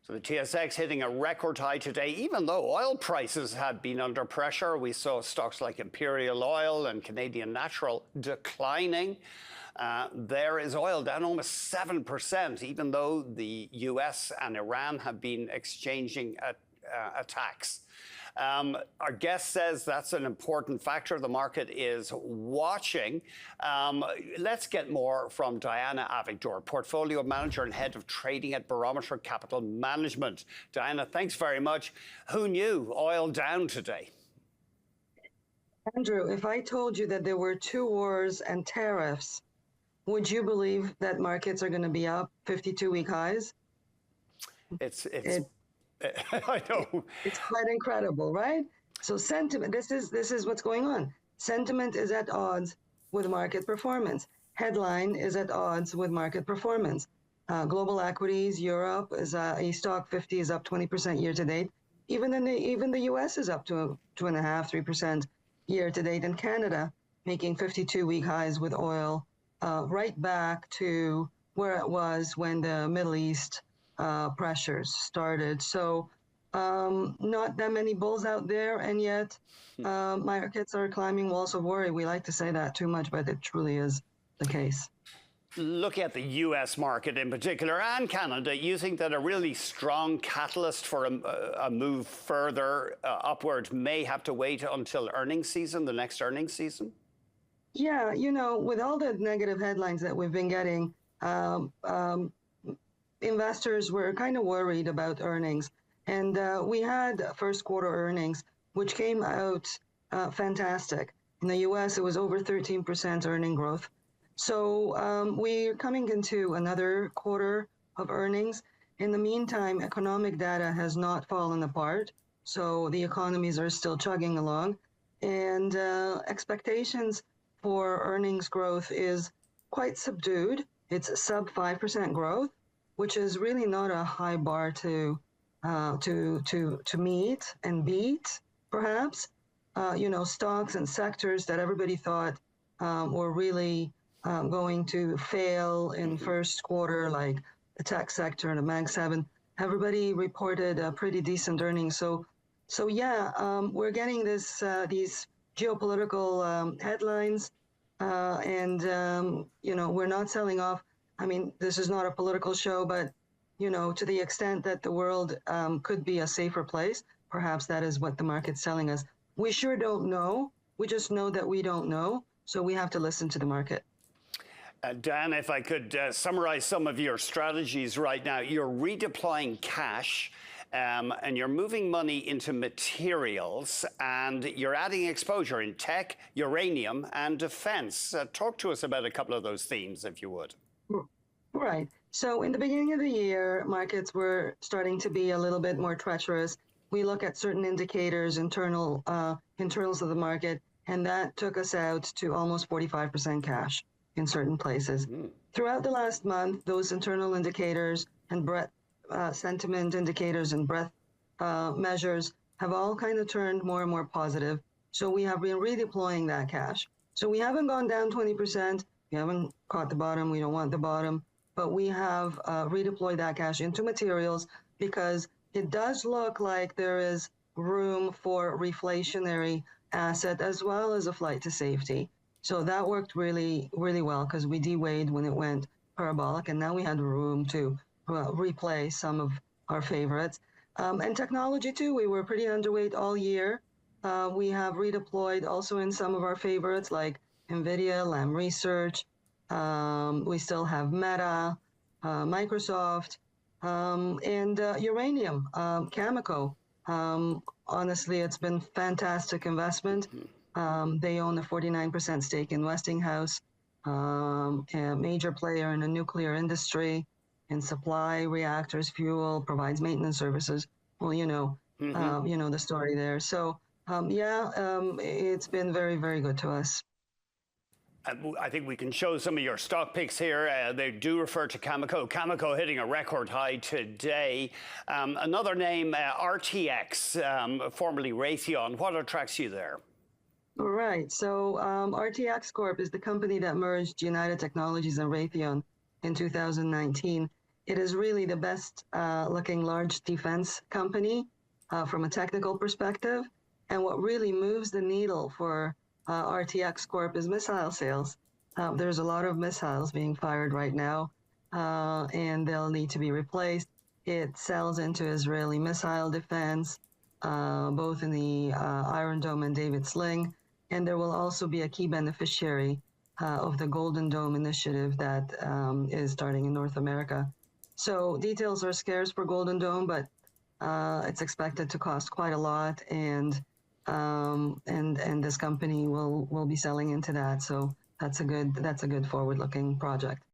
So the TSX hitting a record high today, even though oil prices have been under pressure. We saw stocks like Imperial Oil and Canadian Natural declining. There is oil down almost 7%, even though the US and Iran have been exchanging attacks. Our guest says that's an important factor the market is watching. Let's get more from Diana Avigdor, Portfolio Manager and Head of Trading at Barometer Capital Management. Diana, thanks very much. Who knew oil down today? Andrew, if I told you that there were two wars and tariffs, would you believe that markets are going to be up 52-week highs? I know. It's quite incredible, right? So sentiment, this is what's going on. Sentiment is at odds with market performance. Headline is at odds with market performance. Global equities, Europe is a stock 50 is up 20% year to date. Even the US is up to 2.5-3% year to date, and Canada making 52-week highs with oil right back to where it was when the Middle East pressures started. So not that many bulls out there, and yet markets are climbing walls of worry. We like to say that too much, but it truly is the case. Looking at the US market in particular and Canada, you think that a really strong catalyst for a move further upward may have to wait until earnings season, the next earnings season? Yeah, you know, with all the negative headlines that we've been getting, investors were kind of worried about earnings. And we had first quarter earnings, which came out fantastic. In the US, it was over 13% earning growth. So we're coming into another quarter of earnings. In the meantime, economic data has not fallen apart. So the economies are still chugging along. And expectations for earnings growth is quite subdued. It's sub 5% growth, which is really not a high bar to meet and beat, perhaps. You know, stocks and sectors that everybody thought were really going to fail in first quarter, like the tech sector and the Mag 7, everybody reported pretty decent earnings. So yeah, we're getting these geopolitical headlines, and you know, we're not selling off. I mean, this is not a political show, but you know, to the extent that the world could be a safer place, perhaps that is what the market's telling us. We sure don't know. We just know that we don't know. So we have to listen to the market. Dan, if I could summarize some of your strategies right now, you're redeploying cash and you're moving money into materials and you're adding exposure in tech, uranium and defense. Talk to us about a couple of those themes, if you would. Right. So in the beginning of the year, markets were starting to be a little bit more treacherous. We look at certain indicators, internals of the market, and that took us out to almost 45% cash in certain places. Throughout the last month, those internal indicators and breadth, sentiment indicators and breadth measures have all kind of turned more and more positive. So we have been redeploying that cash. So we haven't gone down 20%. We haven't caught the bottom. We don't want the bottom. But we have redeployed that cash into materials because it does look like there is room for reflationary asset as well as a flight to safety. So that worked really, really well because we de-weighed when it went parabolic, and now we had room to replay some of our favorites. And technology too, we were pretty underweight all year. We have redeployed also in some of our favorites like NVIDIA, Lam Research. We still have Meta, Microsoft, and Uranium, Cameco. Honestly, it's been fantastic investment. They own a 49% stake in Westinghouse, a major player in the nuclear industry, and supply reactors, fuel, provides maintenance services. Well, you know the story there. So yeah, it's been very, very good to us. I think we can show some of your stock picks here. They do refer to Cameco. Cameco hitting a record high today. Another name, RTX, formerly Raytheon. What attracts you there? All right. So RTX Corp is the company that merged United Technologies and Raytheon in 2019. It is really the best looking large defense company from a technical perspective. And what really moves the needle for RTX Corp is missile sales. There's a lot of missiles being fired right now, and they'll need to be replaced. It sells into Israeli missile defense, both in the Iron Dome and David Sling. And there will also be a key beneficiary of the Golden Dome initiative that is starting in North America. So details are scarce for Golden Dome, but it's expected to cost quite a lot, and this company will be selling into that. So that's a good forward-looking project.